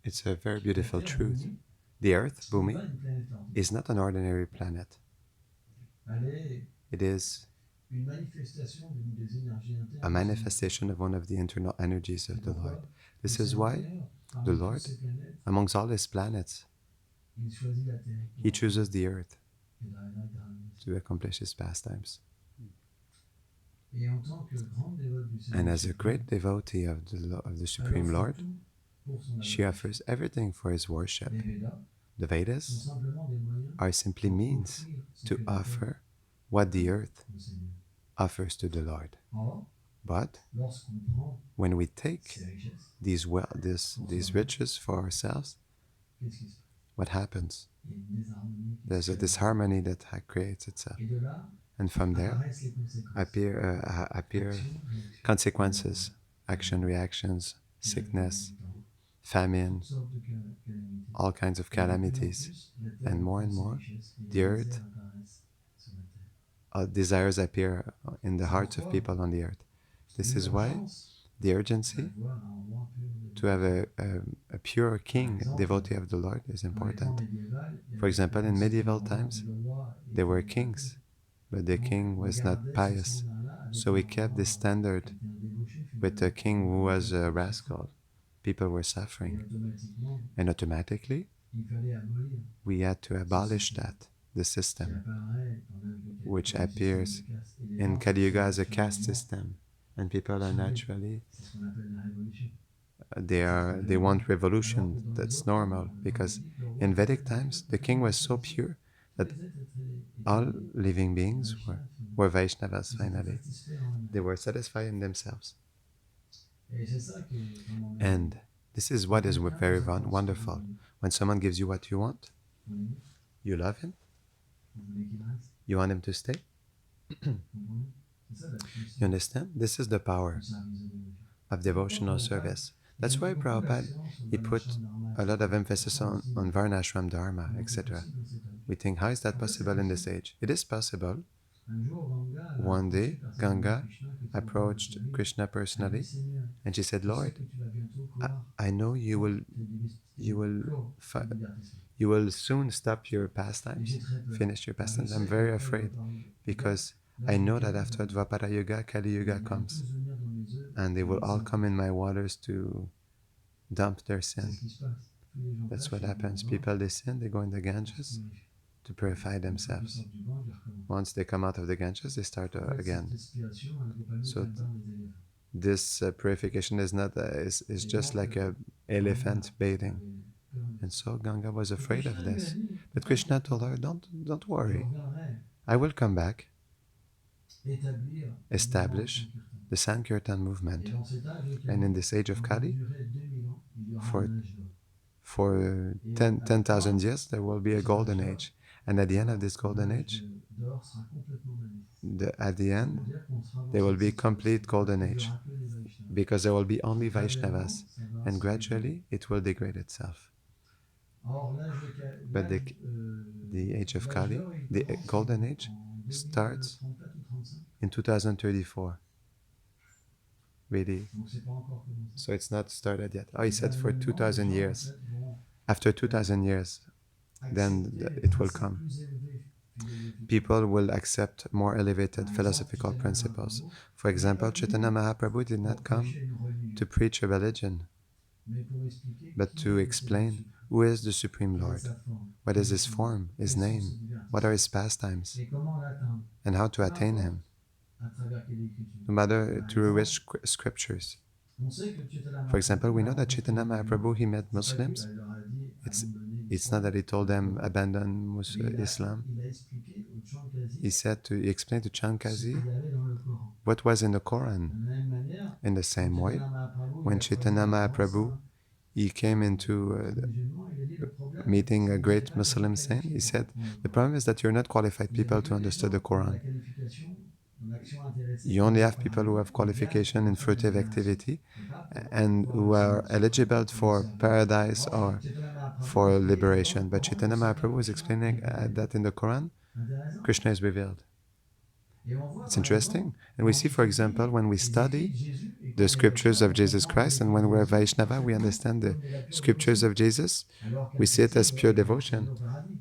It's a very beautiful truth. The Earth, Bhumi, is not an ordinary planet. It is a manifestation of one of the internal energies of the Lord. This is why the Lord, amongst all his planets, he chooses the Earth to accomplish his pastimes. And as a great devotee of the Supreme Lord, she offers everything for his worship. The Vedas are simply means to offer what the earth offers to the Lord. But when we take these riches for ourselves, what happens? There's a disharmony that creates itself. And from there appear consequences, action, reactions, sickness, famine, all kinds of calamities. And more, the earth, desires appear in the hearts of people on the earth. This is why the urgency to have a pure king, devotee of the Lord, is important. For example, in medieval times, there were kings, but the king was not pious. So we kept this standard with a king who was a rascal. People were suffering. And automatically, we had to abolish that, the system, which appears in Kali Yuga as a caste system. And people are naturally, they want revolution. That's normal, because in Vedic times, the king was so pure that all living beings were Vaishnavas finally. They were satisfied in themselves. And this is what is very wonderful. When someone gives you what you want, you love him, you want him to stay. You understand? This is the power of devotional service. That's why Prabhupada, he put a lot of emphasis on Varnashram Dharma, etc. We think, how is that possible in this age? It is possible. One day, Ganga approached Krishna personally, and she said, Lord, I know you will soon stop your pastimes, finish your pastimes. I'm very afraid, because I know that after Dvapara Yuga, Kali Yuga comes, and they will all come in my waters to dump their sin. That's what happens. People, they sin, they go in the Ganges to purify themselves. Once they come out of the Ganges, they start again. So this purification is not is just like a elephant bathing. And so Ganga was afraid of this. But Krishna told her, don't worry. I will come back, establish the Sankirtan movement. And in this age of Kali, for 10,000 years, there will be a golden age. And at the end of this golden age, at the end, there will be complete golden age, because there will be only Vaishnavas, and gradually it will degrade itself. But the age of Kali, the golden age, starts in 2034. Really. So it's not started yet. Oh, he said for 2,000 years. After 2,000 years, then it will come. People will accept more elevated philosophical principles. For example, Chaitanya Mahaprabhu did not come to preach a religion, but to explain who is the Supreme Lord, what is his form, his name, what are his pastimes, and how to attain him, no matter through which scriptures. For example, we know that Chaitanya Mahaprabhu, he met Muslims. It's not that he told them abandon Islam. He explained to Chankazi what was in the Quran. In the same way, when Chaitanya Mahaprabhu, he came into meeting a great Muslim saint. He said, the problem is that you're not qualified people to understand the Quran. You only have people who have qualification in fruitive activity and who are eligible for paradise or for liberation. But Chaitanya Mahaprabhu was explaining that in the Quran, Krishna is revealed. It's interesting. And we see, for example, when we study the scriptures of Jesus Christ and when we're Vaishnava, we understand the scriptures of Jesus, we see it as pure devotion.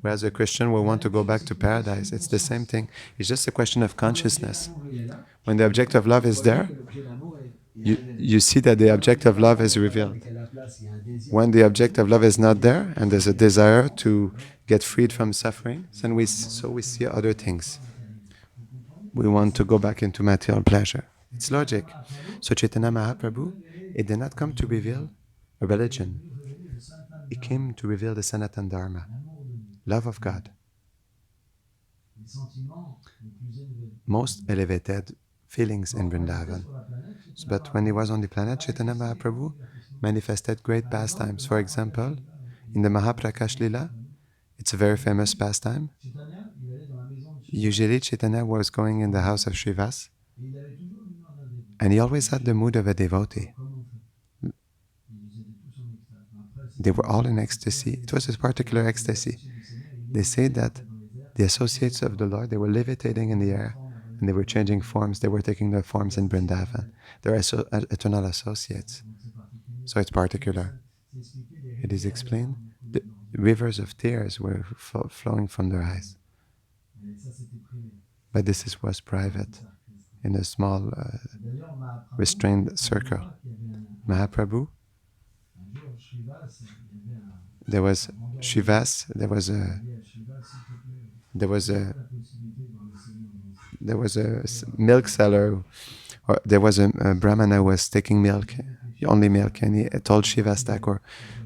Whereas a Christian will want to go back to paradise. It's the same thing. It's just a question of consciousness. When the object of love is there, you see that the object of love is revealed. When the object of love is not there and there's a desire to get freed from suffering, then we see other things. We want to go back into material pleasure. It's logic. So Chaitanya Mahaprabhu, it did not come to reveal a religion. It came to reveal the Sanatana Dharma, love of God. Most elevated feelings in Vrindavan. But when he was on the planet, Chaitanya Mahaprabhu manifested great pastimes. For example, in the Mahaprakash Lila, it's a very famous pastime. Usually Chaitanya was going in the house of Srivas, and he always had the mood of a devotee. They were all in ecstasy. It was a particular ecstasy. They say that the associates of the Lord, they were levitating in the air, and they were changing forms. They were taking their forms in Vrindavan. They're eternal associates. So it's particular. It is explained. The rivers of tears were flowing from their eyes. But this was private, in a small, restrained circle. Mahaprabhu, there was Shivas, there was a milk seller, or there was a Brahmana who was taking milk, only milk, and he told Shivas Thakur,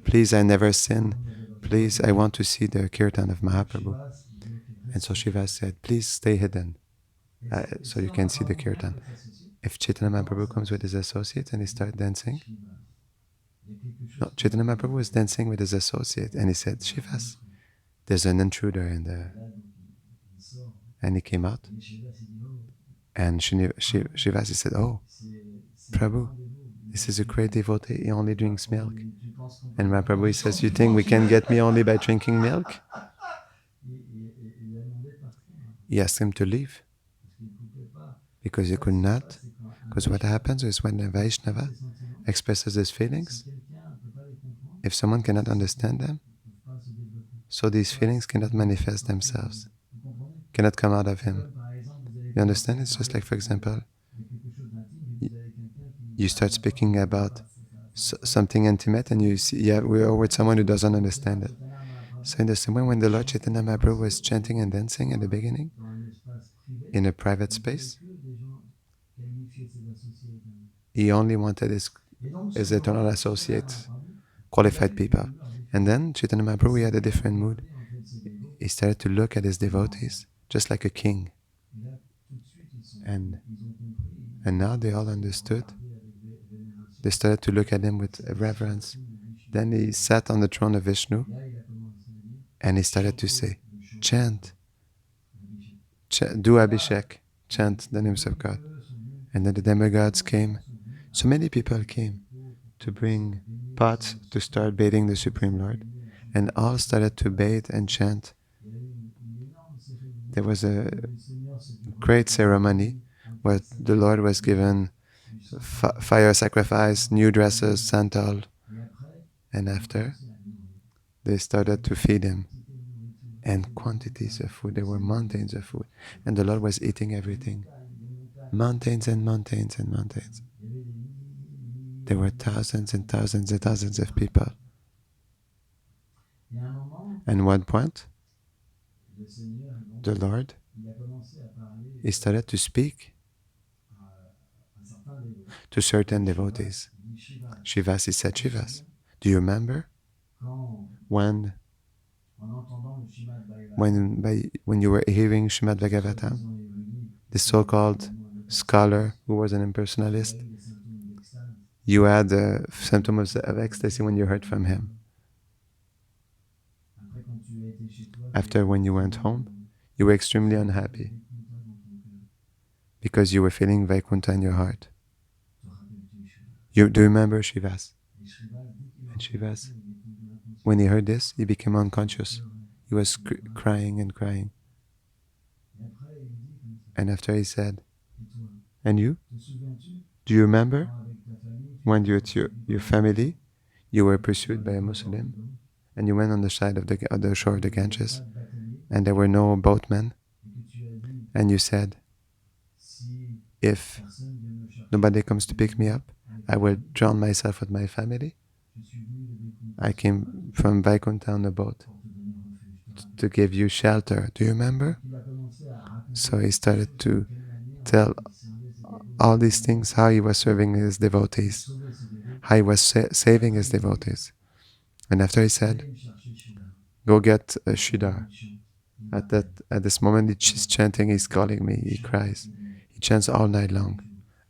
please, I never sin. Please, I want to see the kirtan of Mahaprabhu. And so Shivas said, please stay hidden, so you can see the kirtan. If Chaitanya Mahaprabhu comes with his associates and he starts dancing, no, Chaitanya Mahaprabhu was dancing with his associate, and he said, Shivas, there's an intruder in the... And he came out, and Shivas, he said, oh, Prabhu, this is a great devotee, he only drinks milk. And Mahaprabhu, he says, you think we can get me only by drinking milk? He asked him to leave, because he could not. Because what happens is when a Vaishnava expresses his feelings, if someone cannot understand them, so these feelings cannot manifest themselves, cannot come out of him. You understand? It's just like, for example, you start speaking about something intimate and you see, we're with someone who doesn't understand it. So in the same way, when the Lord Chaitanya Mahaprabhu was chanting and dancing at the beginning, in a private space, he only wanted his eternal associates, qualified people. And then Chaitanya Mahaprabhu, he had a different mood. He started to look at his devotees just like a king. And now they all understood. They started to look at him with reverence. Then he sat on the throne of Vishnu and he started to say, chant, do Abhishek, chant the names of God. And then the demigods came. So many people came to bring pots to start bathing the Supreme Lord. And all started to bathe and chant. There was a great ceremony where the Lord was given fire sacrifice, new dresses, santal. And after, they started to feed him. And quantities of food. There were mountains of food. And the Lord was eating everything. Mountains and mountains and mountains. There were thousands and thousands and thousands of people. And one point, the Lord, he started to speak to certain devotees. Shivas, he said, Shivas, do you remember when you were hearing Srimad Bhagavatam, the so-called scholar who was an impersonalist, You had symptoms of ecstasy when you heard from him. After, when you went home, you were extremely unhappy because you were feeling Vaikuntha in your heart. Do you remember Shivas? And Shivas, when he heard this, he became unconscious. He was crying and crying. And after he said, and you? Do you remember when your family, you were pursued by a Muslim and you went on the side of the shore of the Ganges and there were no boatmen and you said, if nobody comes to pick me up, I will drown myself with my family. I came from Vaikuntha on a boat to give you shelter. Do you remember? So he started to tell all these things, how he was serving his devotees, how he was saving his devotees. And after he said, go get a Shridhar. At this moment, he's chanting, he's calling me, he cries. He chants all night long,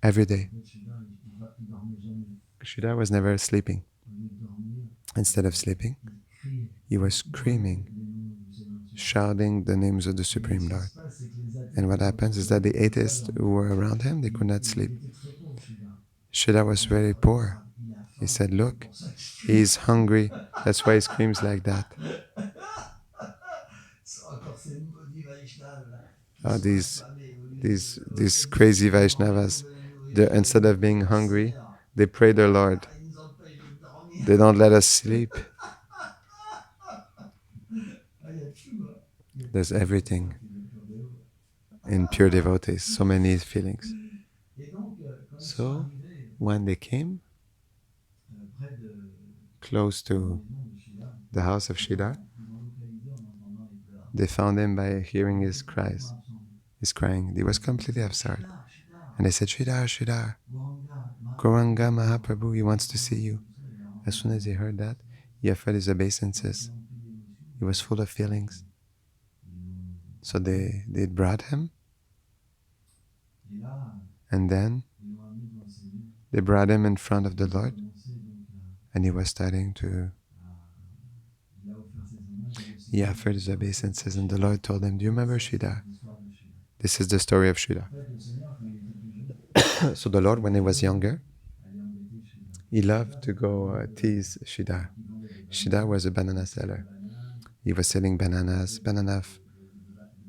every day. Shridhar was never sleeping. Instead of sleeping, he was screaming, shouting the names of the Supreme Lord. And what happens is that the atheists who were around him, they could not sleep. Shridhar was very poor. He said, look, he's hungry. That's why he screams like that. These crazy Vaishnavas, instead of being hungry, they pray their Lord. They don't let us sleep. There's everything in pure devotees, so many feelings. So when they came close to the house of Shridhar, they found him by hearing his cries. He's crying. He was completely absurd. And they said, Shridhar, Shridhar, Gauranga Mahaprabhu, he wants to see you. As soon as he heard that, he offered his obeisances. He was full of feelings. So they brought him. And then they brought him in front of the Lord. And he was starting to... He offered his obeisances and the Lord told him, do you remember Shridhar? This is the story of Shridhar. So the Lord, when he was younger, he loved to go tease Shridhar. Shridhar was a banana seller. He was selling bananas, banana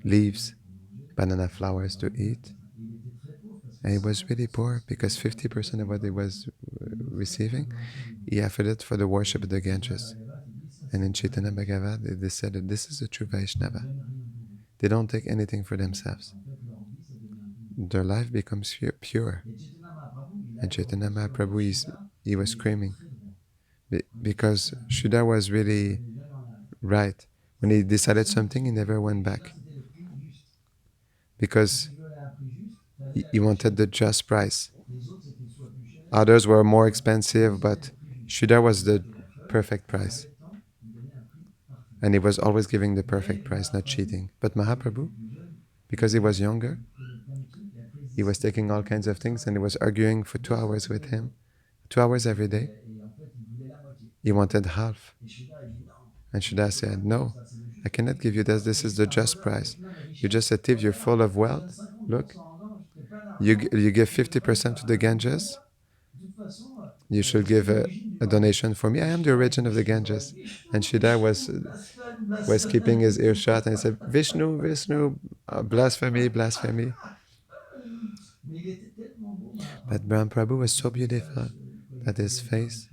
leaves, banana flowers to eat. And he was really poor because 50% of what he was receiving, he offered it for the worship of the Ganges. And in Chaitanya Bhagavat, they said that this is a true Vaishnava. They don't take anything for themselves. Their life becomes pure. And Chaitanya Mahaprabhu, he was screaming. Because Shridhar was really right. When he decided something, he never went back. Because he wanted the just price. Others were more expensive, but Shridhar was the perfect price. And he was always giving the perfect price, not cheating. But Mahaprabhu, because he was younger, he was taking all kinds of things and he was arguing for 2 hours with him, 2 hours every day. He wanted half. And Shridhar said, no, I cannot give you this. This is the just price. You're just a thief. You're full of wealth. Look, you give 50% to the Ganges. You should give a donation for me. I am the origin of the Ganges. And Shridhar was keeping his ear shut and he said, Vishnu, Vishnu, blasphemy, blasphemy. But Brahma Prabhu was so beautiful that his face,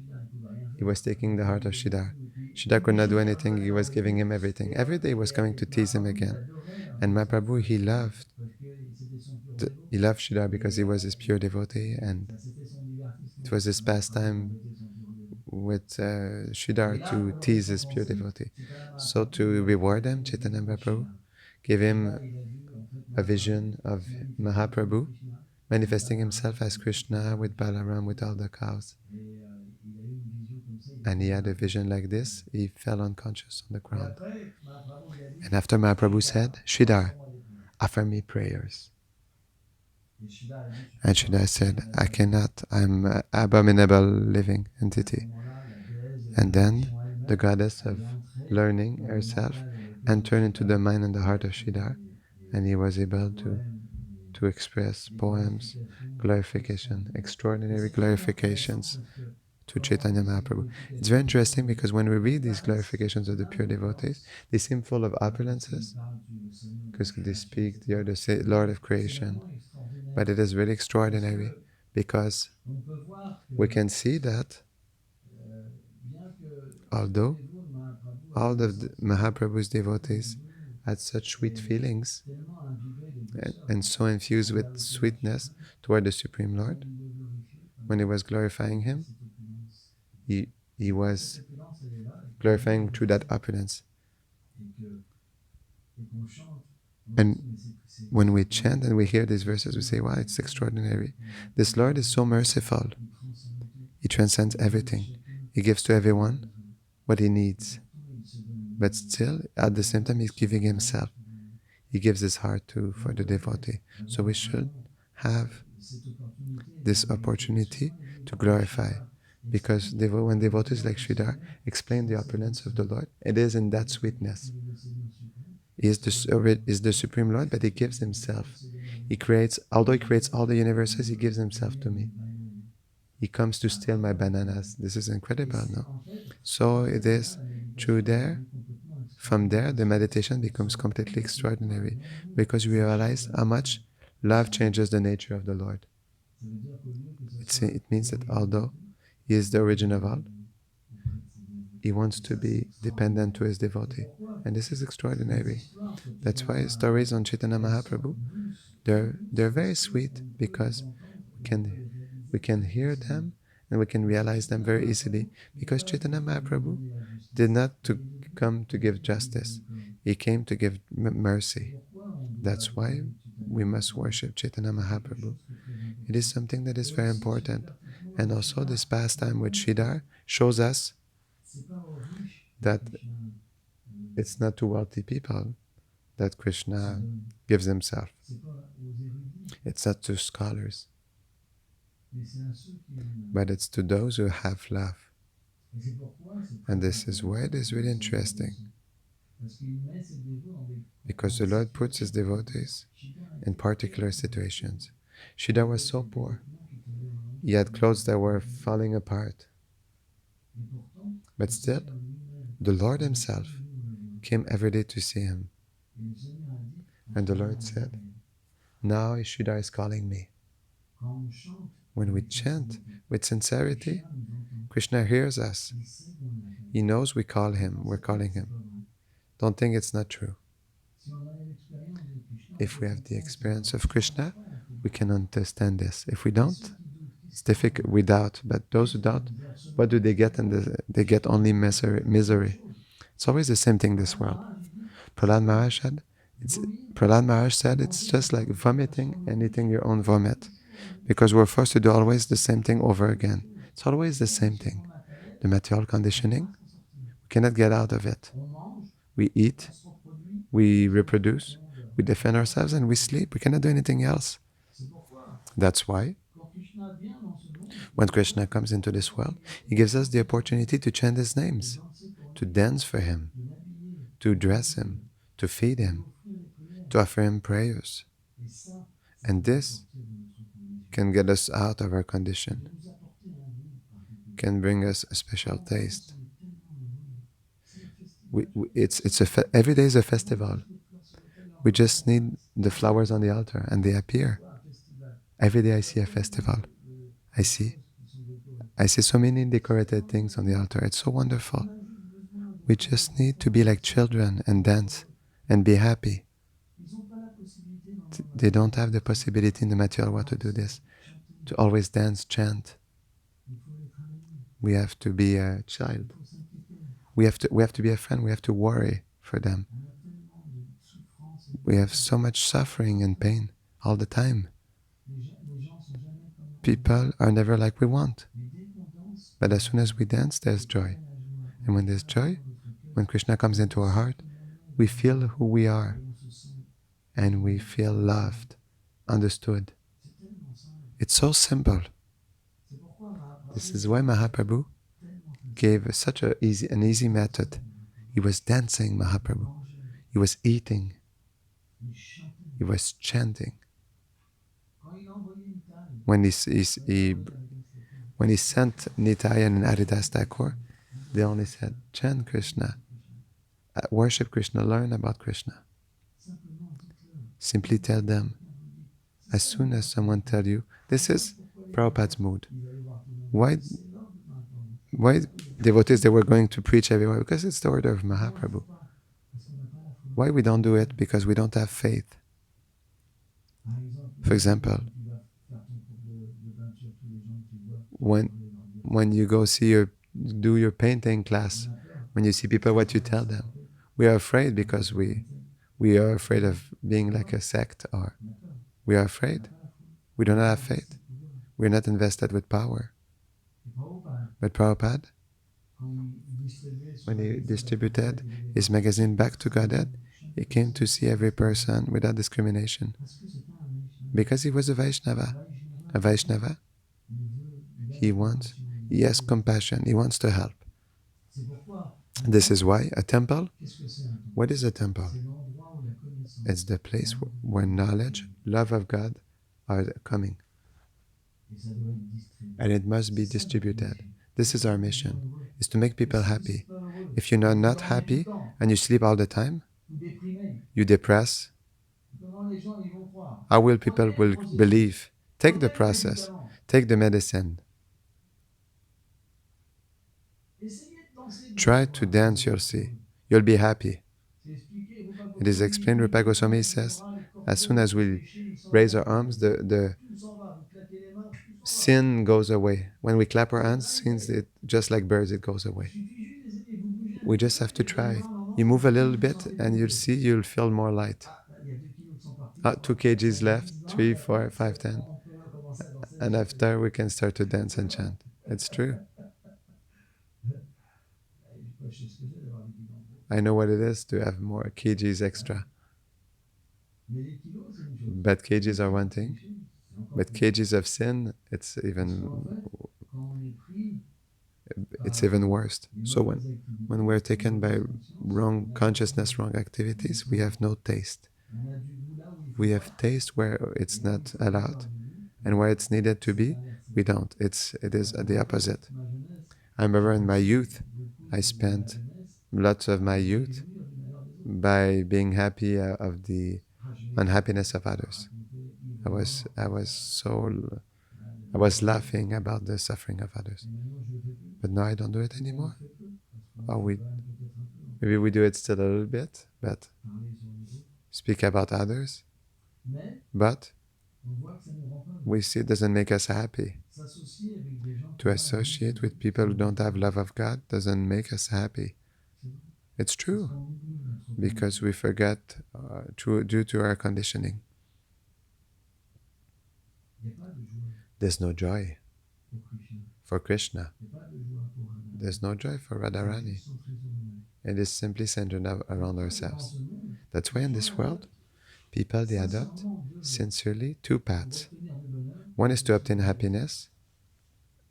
he was taking the heart of Shridhar. Shridhar could not do anything, he was giving him everything. Every day he was coming to tease him again. And Mahaprabhu, he loved Shridhar because he was his pure devotee and it was his pastime with Shridhar to tease his pure devotee. So to reward him, Chaitanya Mahaprabhu gave him a vision of Mahaprabhu manifesting himself as Krishna with Balaram, with all the cows. And he had a vision like this. He fell unconscious on the ground. And after Mahaprabhu said, Shridhar, offer me prayers. And Shida said, I cannot, I'm an abominable living entity. And then the goddess of learning herself entered into the mind and the heart of Shidar, and he was able to express poems, glorification, extraordinary glorifications to Chaitanya Mahaprabhu. It's very interesting because when we read these glorifications of the pure devotees, they seem full of opulences because they speak, they are the Lord of creation. But it is really extraordinary because we can see that although all of the Mahaprabhu's devotees had such sweet feelings and so infused with sweetness toward the Supreme Lord, when he was glorifying him, he, he was glorifying through that opulence. And when we chant and we hear these verses, we say, wow, it's extraordinary. This Lord is so merciful. He transcends everything. He gives to everyone what he needs. But still, at the same time, he's giving himself. He gives his heart for the devotee. So we should have this opportunity to glorify. Because when devotees like Sridhar explain the opulence of the Lord, it is in that sweetness. He is the Supreme Lord, but he gives himself. Although he creates all the universes, he gives himself to me. He comes to steal my bananas. This is incredible, no? So it is through there. From there, the meditation becomes completely extraordinary because we realize how much love changes the nature of the Lord. It means that although he is the origin of all, he wants to be dependent to his devotee. And this is extraordinary. That's why stories on Chaitanya Mahaprabhu, they're very sweet because we can hear them and we can realize them very easily. Because Chaitanya Mahaprabhu did not come to give justice. He came to give mercy. That's why we must worship Chaitanya Mahaprabhu. It is something that is very important. And also this pastime with Sridhar shows us that it's not to wealthy people that Krishna gives himself. It's not to scholars, but it's to those who have love. And this is why it is really interesting. Because the Lord puts his devotees in particular situations. Sridhar was so poor. He had clothes that were falling apart. But still, the Lord himself came every day to see him. And the Lord said, now Sridhar is calling me. When we chant with sincerity, Krishna hears us. He knows we're calling him. Don't think it's not true. If we have the experience of Krishna, we can understand this. If we don't, it's difficult. We doubt. But those who doubt, what do they get? They get only misery. It's always the same thing in this world. Prahlad Maharaj said it's just like vomiting and eating your own vomit. Because we're forced to do always the same thing over again. It's always the same thing. The material conditioning, we cannot get out of it. We eat, we reproduce, we defend ourselves, and we sleep. We cannot do anything else. That's why when Krishna comes into this world, he gives us the opportunity to chant his names, to dance for him, to dress him, to feed him, to offer him prayers. And this can get us out of our condition, can bring us a special taste. Every day is a festival. We just need the flowers on the altar and they appear. Every day I see a festival. I see so many decorated things on the altar. It's so wonderful. We just need to be like children and dance and be happy. They don't have the possibility in the material world to do this, to always dance, chant. We have to be a child. We have to be a friend. We have to worry for them. We have so much suffering and pain all the time. People are never like we want. But as soon as we dance, there's joy. And when there's joy, when Krishna comes into our heart, we feel who we are. And we feel loved, understood. It's so simple. This is why Mahaprabhu gave such an easy method. He was dancing, Mahaprabhu. He was eating. He was chanting. When when he sent Nityan and Haridas Thakur, they only said, chant Krishna, worship Krishna, learn about Krishna. Simply tell them. As soon as someone tells you, this is Prabhupada's mood. Why devotees, they were going to preach everywhere? Because it's the order of Mahaprabhu. Why we don't do it? Because we don't have faith. For example, when you go do your painting class, when you see people, what you tell them? We are afraid because we are afraid of being like a sect, or we are afraid. We do not have faith. We're not invested with power. But Prabhupada, when he distributed his magazine Back to Godhead, he came to see every person without discrimination. Because he was a Vaishnava. A Vaishnava, he has compassion, he wants to help. This is why a temple, what is a temple? It's the place where knowledge, love of God are coming. And it must be distributed. This is our mission, is to make people happy. If you're not happy and you sleep all the time, you depress, how will people believe? Take the process, take the medicine. Try to dance, you'll see. You'll be happy. It is explained, Rupa Goswami says, as soon as we raise our arms, the sin goes away. When we clap our hands, sins, just like birds, it goes away. We just have to try. You move a little bit and you'll see, you'll feel more light. 2 kgs left, 3, 4, 5, 10. And after we can start to dance and chant. It's true. I know what it is to have more kgs extra. But kgs are one thing. But kgs of sin, it's even worse. So when we're taken by wrong consciousness, wrong activities, we have no taste. We have taste where it's not allowed, and where it's needed to be, we don't. It is the opposite. I remember in my youth, I spent lots of my youth by being happy of the unhappiness of others. I was laughing about the suffering of others. But now I don't do it anymore. Maybe we do it still a little bit, but speak about others. But we see it doesn't make us happy. To associate with people who don't have love of God doesn't make us happy. It's true, because we forget due to our conditioning. There's no joy for Krishna. There's no joy for Radharani. It is simply centered around ourselves. That's why in this world, people, they adopt sincerely 2 paths. One is to obtain happiness,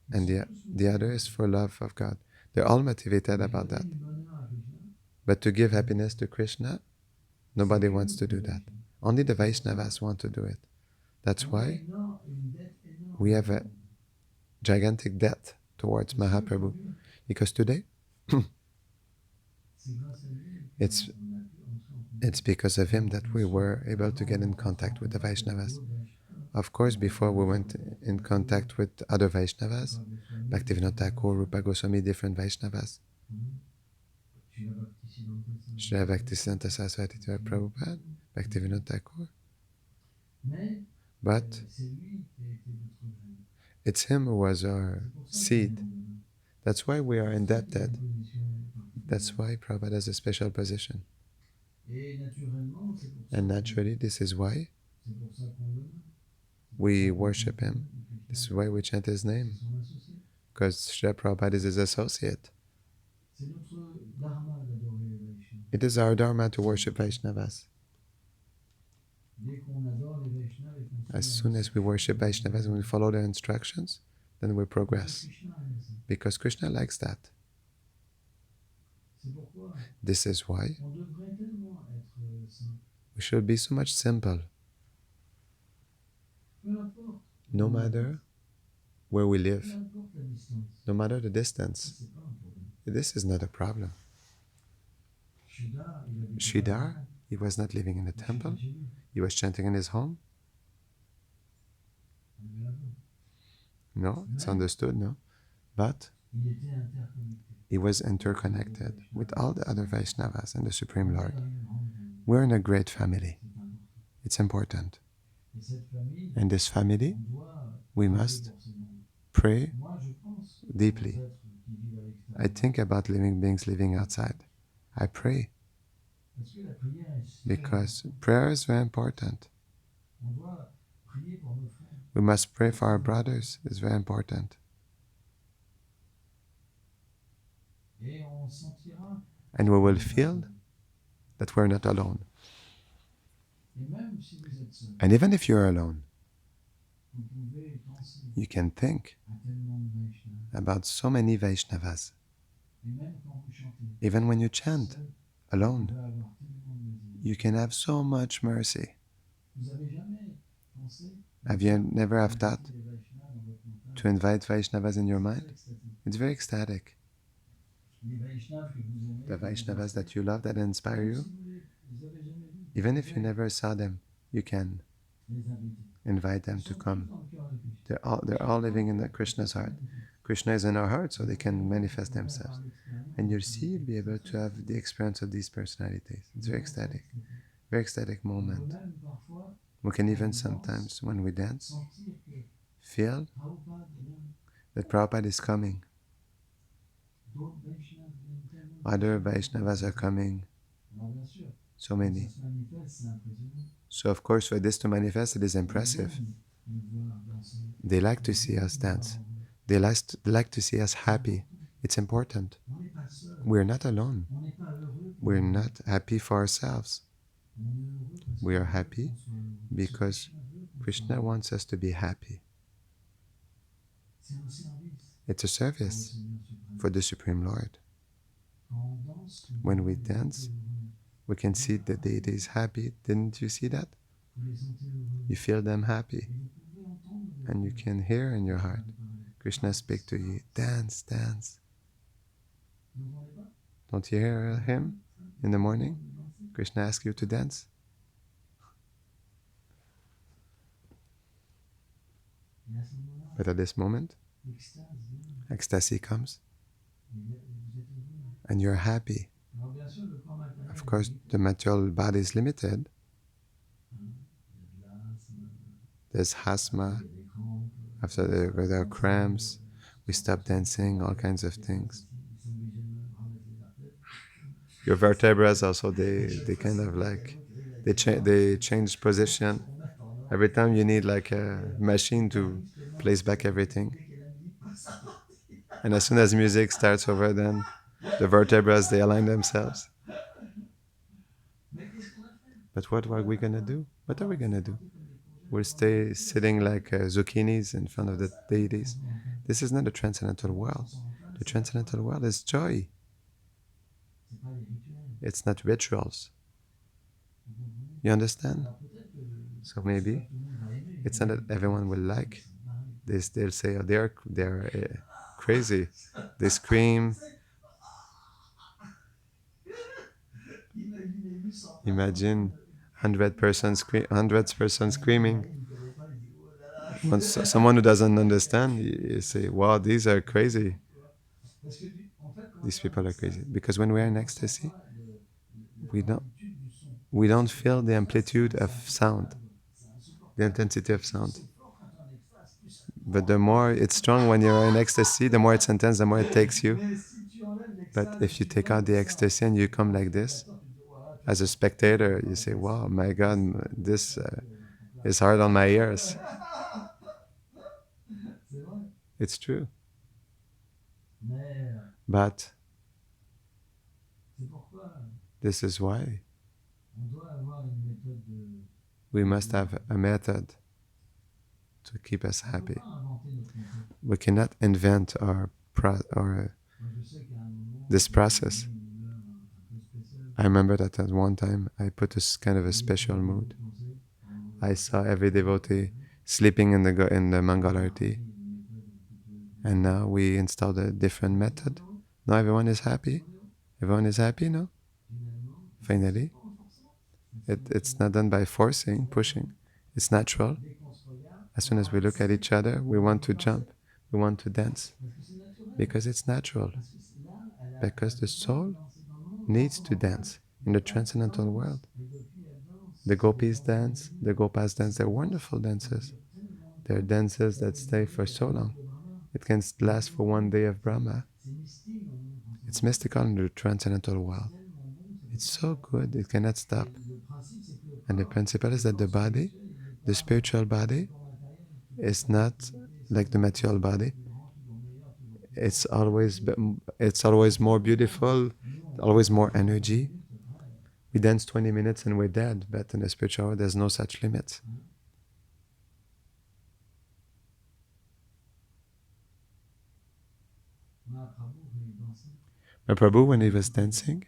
and the other is for love of God. They're all motivated about that. But to give happiness to Krishna, nobody wants to do that. Only the Vaishnavas want to do it. That's why we have a gigantic debt towards Mahaprabhu. Because today, it's because of him that we were able to get in contact with the Vaishnavas. Of course, before we went in contact with other Vaishnavas, Bhaktivinoda Thakur, Rupa Goswami, different Vaishnavas. Srila Bhaktisiddhanta Saraswati Prabhupada, Bhaktivinoda Thakur. But it's him who was our seed. That's why we are indebted. That's why Prabhupada has a special position. And naturally, this is why we worship him. This is why we chant his name. Because Srila Prabhupada is his associate. It is our dharma to worship Vaishnavas. As soon as we worship Vaishnavas and we follow their instructions, then we progress. Because Krishna likes that. This is why we should be so much simple. No matter where we live, no matter the distance, this is not a problem. Sridhar, he was not living in the temple, he was chanting in his home. No, it's understood, no? But he was interconnected with all the other Vaishnavas and the Supreme Lord. We're in a great family. It's important. And this family, we must pray deeply. I think about living beings living outside. I pray because prayer is very important. We must pray for our brothers. It's very important. And we will feel that we're not alone. And even if you're alone, you can think about so many Vaishnavas. Even when you chant alone, you can have so much mercy. Have you never have thought to invite Vaishnavas in your mind? It's very ecstatic. The Vaishnavas that you love, that inspire you, even if you never saw them, you can invite them to come. They're all living in the Krishna's heart. Krishna is in our heart, so they can manifest themselves. And you'll see, you'll be able to have the experience of these personalities. It's very ecstatic moment. We can even sometimes, when we dance, feel that Prabhupada is coming. Other Vaishnavas are coming. So many. So of course, for this to manifest, it is impressive. They like to see us dance. They like to see us happy. It's important. We're not alone. We're not happy for ourselves. We are happy because Krishna wants us to be happy. It's a service for the Supreme Lord. When we dance, we can see the deity is happy. Didn't you see that? You feel them happy. And you can hear in your heart Krishna speak to you, dance, dance. Don't you hear him in the morning? Krishna asks you to dance. But at this moment, ecstasy comes and you're happy. Of course, the material body is limited. There's asthma, after there are cramps, we stop dancing, all kinds of things. Your vertebrae also, they kind of like, they change position. Every time you need like a machine to place back everything. And as soon as music starts over, then the vertebrae, they align themselves. But what are we going to do? What are we going to do? We'll stay sitting like zucchinis in front of the deities. This is not a transcendental world. The transcendental world is joy. It's not rituals. You understand? So maybe it's not that everyone will like this. They'll say, oh, they're crazy. They scream. Imagine 100 persons screaming. Once someone who doesn't understand, you say, wow, these are crazy. These people are crazy. Because when we're in ecstasy, we don't feel the amplitude of sound, the intensity of sound. But the more it's strong when you're in ecstasy, the more it's intense, the more it takes you. But if you take out the ecstasy and you come like this, as a spectator, you say, wow, my God, this is hard on my ears. It's true. But this is why we must have a method to keep us happy. We cannot invent this process. I remember that at one time I put a kind of a special mood. I saw every devotee sleeping in the Mangalarti, and now we installed a different method. Now everyone is happy. Everyone is happy now. Finally, it's not done by forcing, pushing. It's natural. As soon as we look at each other, we want to jump, we want to dance, because it's natural. Because the soul needs to dance in the transcendental world. The gopis dance, the gopas dance, they're wonderful dances. They're dances that stay for so long. It can last for one day of Brahma. It's mystical in the transcendental world. It's so good, it cannot stop. And the principle is that the body, the spiritual body, is not like the material body. It's always more beautiful, always more energy. We dance 20 minutes and we're dead, but in the spiritual world, there's no such limits. Mahaprabhu, when he was dancing,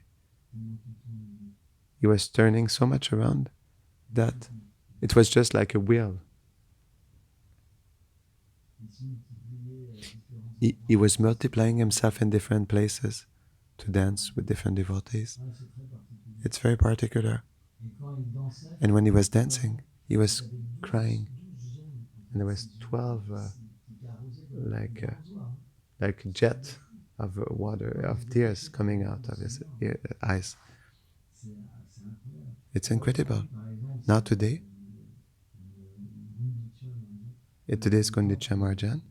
he was turning so much around that it was just like a wheel. He was multiplying himself in different places to dance with different devotees. It's very particular. And when he was dancing, he was crying. And there was 12 like jet of water, of tears coming out of his eyes. It's incredible. Now today is Gundicha Marjan.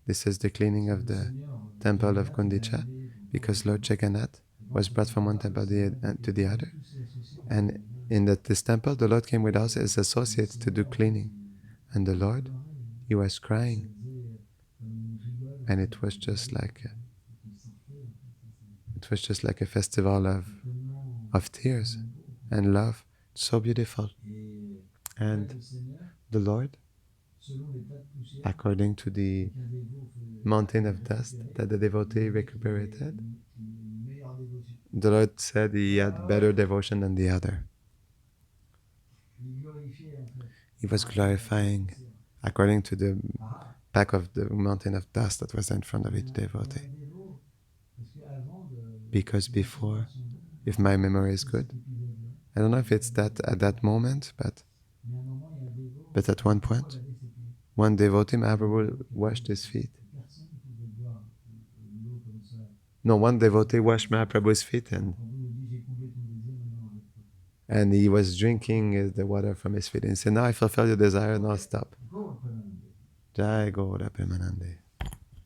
This is the cleaning of the temple of Gundicha, because Lord Jagannath was brought from one temple to the other. And in this temple, the Lord came with us as associates to do cleaning. And the Lord, he was crying. And it was just like a festival of tears and love. So beautiful. And the Lord, according to the mountain of dust that the devotee recuperated, the Lord said he had better devotion than the other. He was glorifying according to the pack of the mountain of dust that was in front of each devotee. Because before, if my memory is good, I don't know if it's that at that moment, but at one point, one devotee, Mahaprabhu, washed his feet. No, one devotee washed Mahaprabhu's feet, and he was drinking the water from his feet. And he said, now I fulfill your desire, now stop. Jai Gaura Premanande.